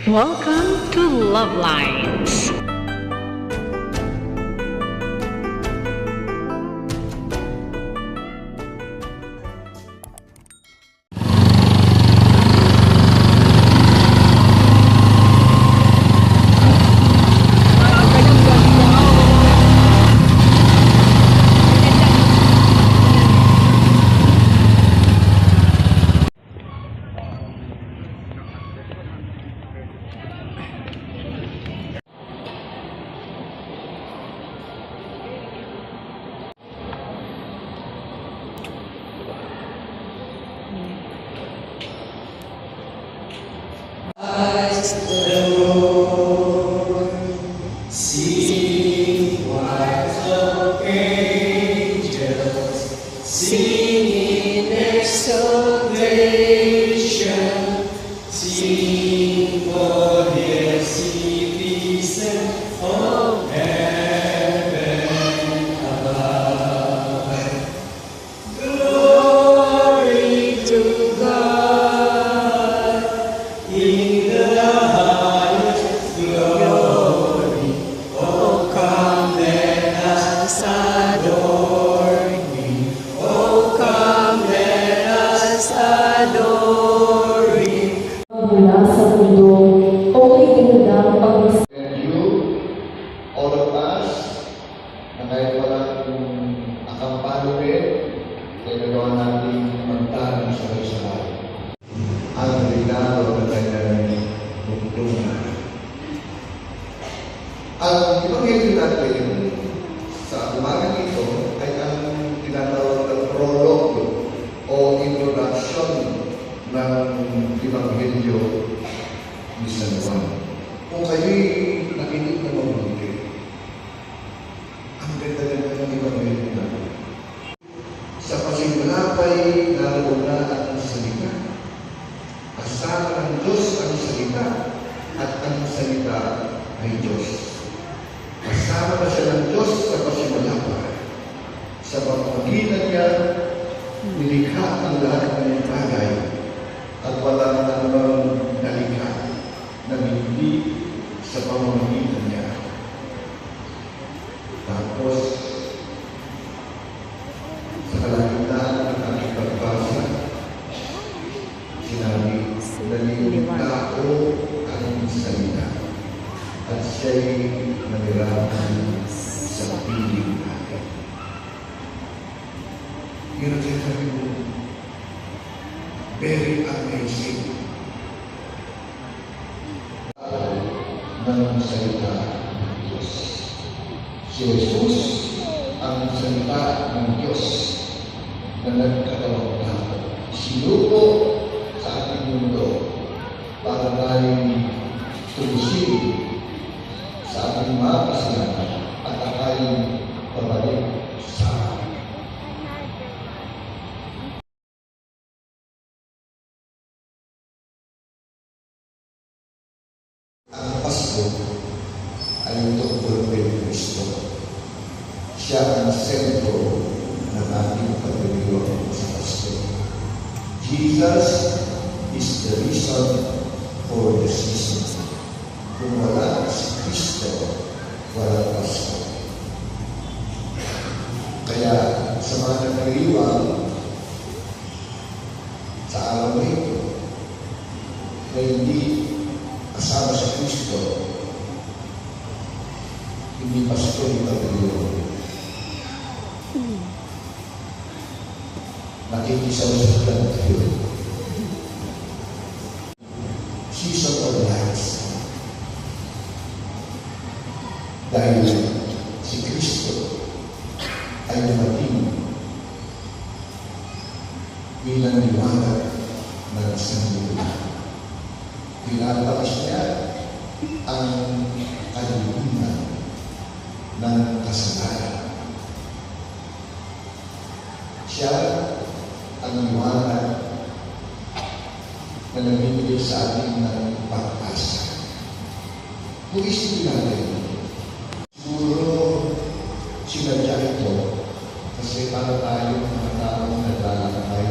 Welcome to Love Lines. Sing choirs of angels, singing exaltation, sing for the citizen of heaven above. Glory to God in the highest glory. Oh, come let us adore Him. Oh, come let us adore Him. Mula sa mundo o itinadang pag And you, all of us, na kahit walang akampanya rin, ay nagawa natin magtanong sa isa't ang regalo na kanyang bugtungan. Ang ibanghelyo natin sa umagang ito ay ang tinatawag na prologue o introduction ng ibanghelyo ni San Juan. Kung kayo'y nakinig na mabuti, ang ganda-ganda ng ibanghelyo natin. Sa pasimulapay naroon na ang salita. Kasama ng Diyos ang salita at ang salita ay Diyos. Kasama na siya ng Diyos sa pasimulapay. Sa pamamagitan niya, nilikha ang lahat ng bagay at wala na namang nalikha na hindi sa pamamagitan niya. Tapos, sa kalagitnaan ng aking pagbasa, sinabi, naliligta ko ang salita at siya'y nanirahan sa piling natin. Yun ang sinasabi mo, very amazing. Ng salita ng Diyos. Si Jesus ang salita ng Diyos na nagkatawang tao. Sinuko sa ating mundo para tayo tumusin sa ating mga kasalanan at akayin pabalik sa atin. Ang Pasko ay tungkol kay Kristo. Siya ang sentro ng ating pagdiriwang sa Pasko. Jesus is the reason for the season. Kung wala si Kristo, wala Pasko. Kaya sa mga nagdiriwang sa araw na ito, na hindi kasama sa Kristo, hindi Pasko yung pagdiriwang. Nakikisaw sa pagdiriwang. Season of lights. Dahil si Kristo ay dumating bilang liwanag ng sanlibutan. Pinalabas niya ang kalulunan ng kasalanan. Siya ang liwanag na namimigay sa atin ng pag-asa. Kung isipin natin, siguro sinadya ito kasi para tayo mga taong naglalakay.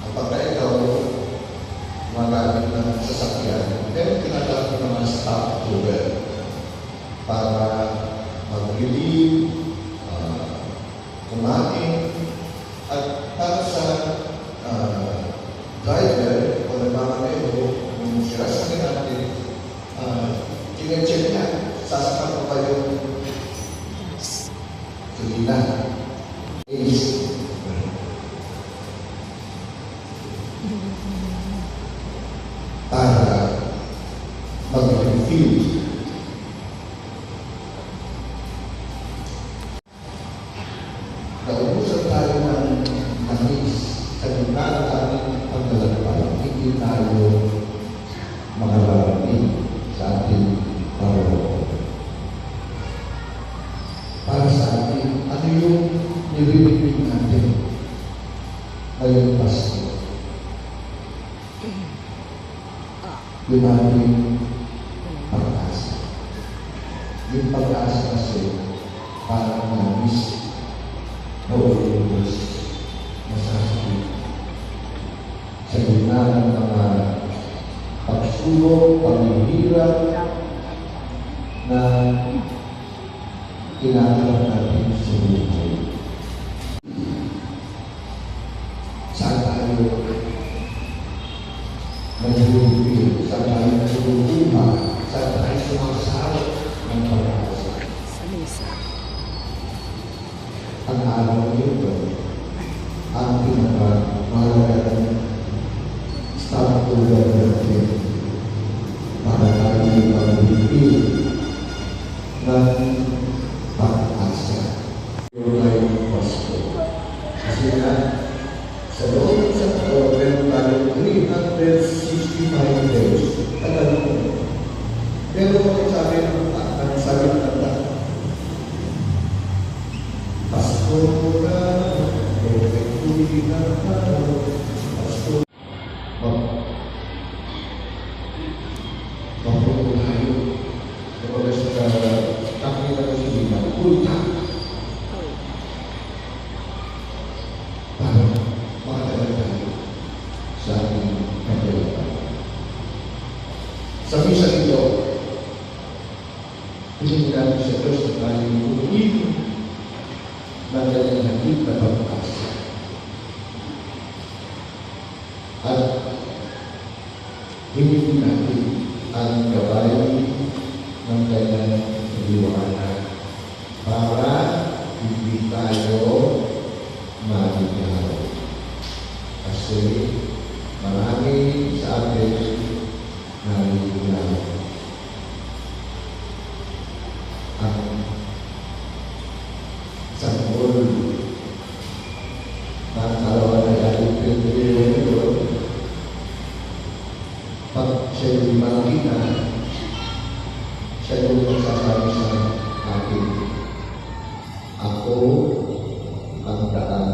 Kapag ikaw magamit ng sasakyan Sinecheck niya, sasaktan ko kayo. Sige na. Is, para mag-refuse. Naubusan tayo ng manis sa gitna ng ating paglalakbay. Hindi tayo makararating sa ating paroko. Para sa atin, ano yung nililipid natin ngayong Pasko? Yung ating pag-asa. Yung pag-asa kasi parang nabis na ulos masasakit sa gitna ng mga pagsulong, paghihirap na kinakalap natin sa buhay. Saan tayo nag-iubig, saan tayo nag-iubima, saan tayo sumasarap ng pag-asa. Ang araw nito, ang pinakamahalagang stakeholder natin para tayo mag-iubig ng pag-asa. Yung ngayong Pasko. Kasi nga, sa loob ng isang taon, meron tayong 365 days. Tagal mo. Pero kung sabi ng tanda, Pasko na, Pwede na Pasko. Mapuno tayo. Kapag sa kakita ko sa bilang, punta. Para makatagal tayo sa ating kapalitan. Sa misa ito, hindi natin sa Diyos na tayo umuwi na kanyang hagit na pag-asa. At hindi natin ang gabay ng kanyang liwanag para hindi tayo maligaw. Kasi marami sa atin naligaw. Ang sanggol ng kalawan ay ating pinagpilihan ito. Pag siya'y makita, siya yung magsasabi sa akin, ako ang daan,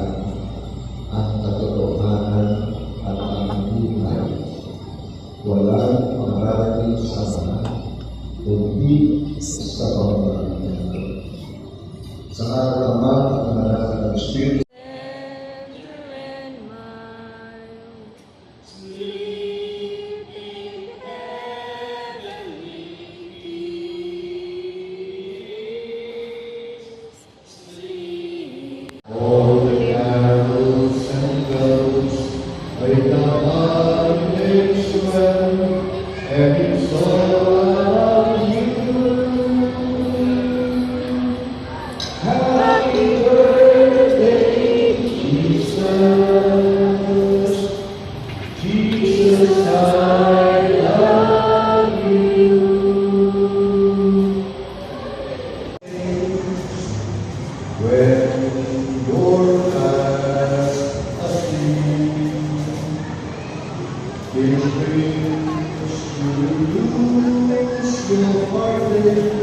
ang katotohanan at ang buhay. Walang mararating sa mga kundi sa pamamagitan. Sa Ama at ng Anak at ng Espiritu. All the arrows and goes, right now I makes well, and it's all of you. Happy birthday, Jesus. Jesus, I love you. When you're fast asleep, it brings to lose your pardon.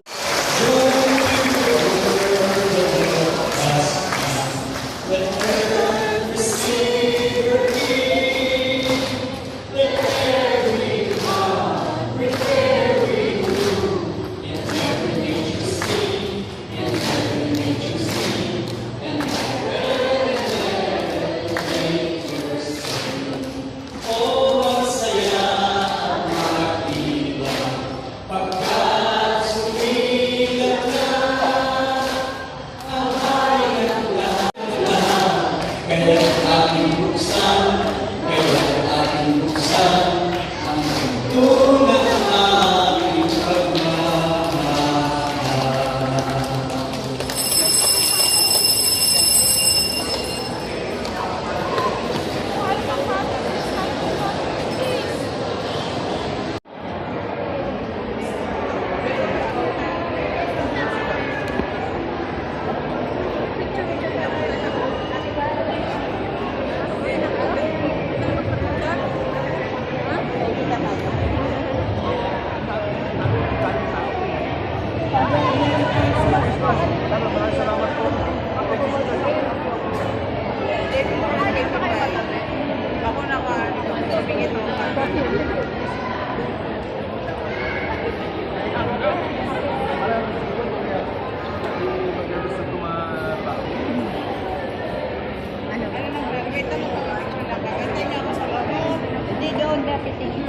Hindi doon dapat tingin.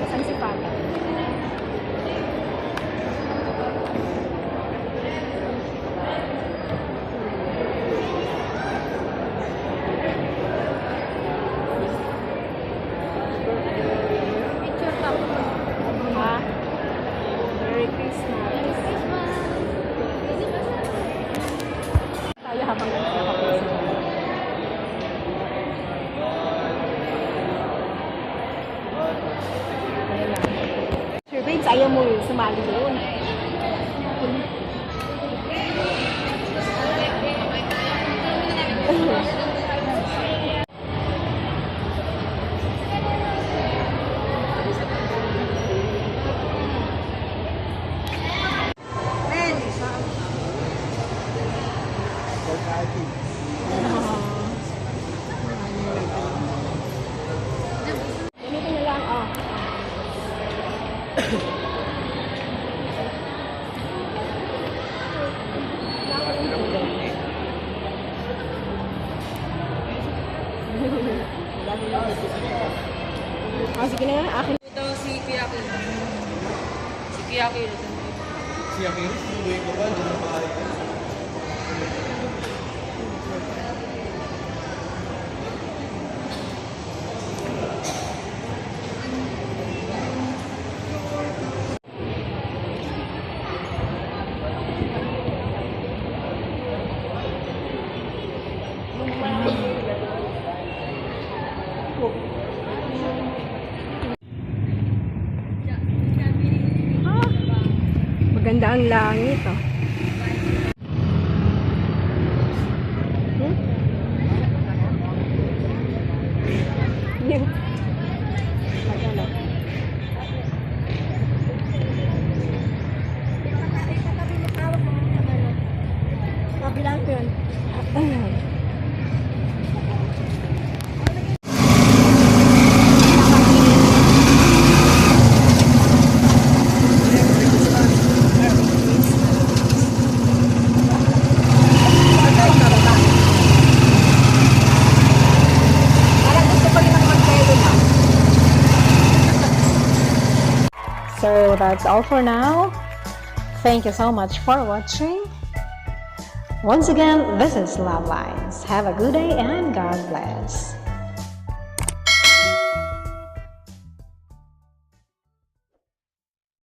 Saan si Papa? Picture ka. Ha? Merry Christmas. Merry Christmas. Tayo habang nagkakapusin. Sure, babes, ayaw mo sumali doon. Ganito na lang, oh. Oh, sige na nga, akin. Ito si Kuya Kil. Si Kuya Kil. Si Akira, buhay ko ba? Hindi na maaari ka. Maganda ang langit, oh. Hmm? Yung... Maganda. Kabilang ko yun. So that's all for now. Thank you so much for watching. Once again, this is Love Lines. Have a good day and God bless.